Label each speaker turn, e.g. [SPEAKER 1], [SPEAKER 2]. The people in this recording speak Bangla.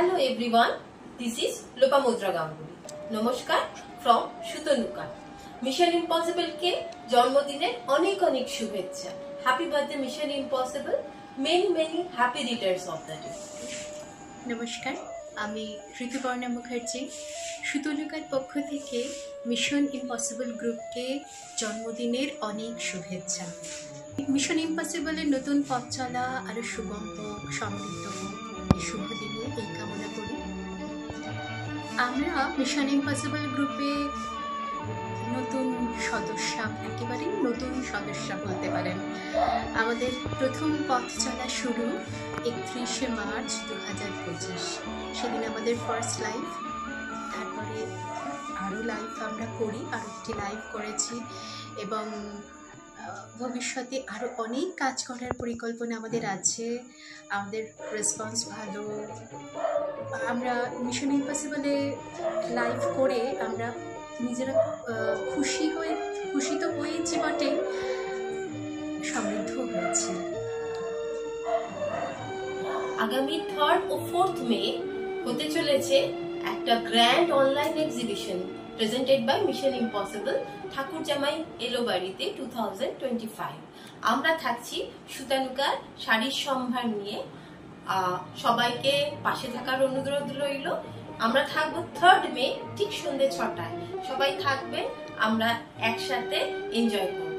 [SPEAKER 1] Hello everyone, this is Lopamudra Ganguly. নমস্কার from সুতনুকা। মিশন ইম্পসিবল কে জন্মদিনের অনেক অনেক শুভেচ্ছা। Happy birthday mission impossible, many many happy Returns of the day.
[SPEAKER 2] নমস্কার, আমি ঋতুপর্ণা মুখার্জি। সুতনুকার পক্ষ থেকে মিশন ইম্পসিবল গ্রুপকে জন্মদিনের অনেক শুভেচ্ছা। মিশন ইম্পসিবলের নতুন পথ চলা আরও সুগম হোক, সমৃদ্ধ হোক, এই শুভ দিনে এই কামনা করি। আমরা মিশন ইম্পসিবল গ্রুপে নতুন সদস্যা, একেবারেই নতুন সদস্যা বলতে পারেন। আমাদের প্রথম পথ চলা শুরু 31শে মার্চ 2025। সেদিন আমাদের ফার্স্ট লাইভ, তারপরে আরও লাইভ আমরা করি, আরও একটি লাইভ করেছি এবং ভবিষ্যতে আরও অনেক কাজ করার পরিকল্পনা আমাদের আছে। আমাদের রেসপন্স ভালো। আমরা মিশন ইম্পসিবলে লাইভ করে আমরা নিজেরা খুশি তো হয়েছি বটে, সমৃদ্ধ হয়েছি।
[SPEAKER 1] আগামী 3rd ও 4th মে হতে চলেছে একটা grand online exhibition presented by mission impossible ঠাকুরজামাই এলোবাড়িতে 2025। আমরা থাকছি সুতানুকার শাড়ির সম্ভার নিয়ে। সবাইকে পাশে থাকার অনুরোধ রইল। আমরা থাকবো 3rd মে ঠিক সন্ধ্যে 6টায়। সবাই থাকবেন, আমরা একসাথে এনজয় করব।